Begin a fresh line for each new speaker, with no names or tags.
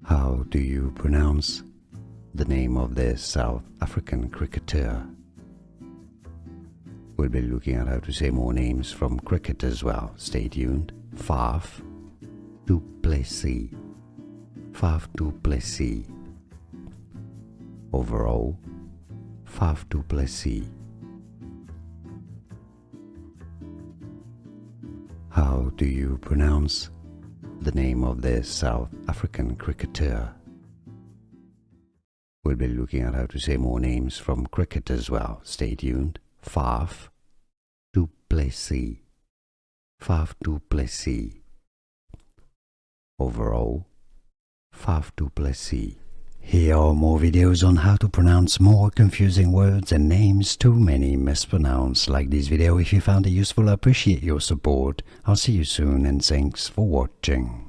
How do you pronounce the name of this South African cricketer? We'll be looking at how to say more names from cricket as well. Stay tuned. Faf du Plessis. Faf du Plessis. Overall, Faf du Plessis. How do you pronounce the name of this South African cricketer? We'll be looking at how to say more names from cricket as well. Stay tuned. Faf du Plessis. Faf du Plessis. Overall, Faf du Plessis. Here are more videos on how to pronounce more confusing words and names too many mispronounced. Like this video if you found it useful. I appreciate your support. I'll see you soon and thanks for watching.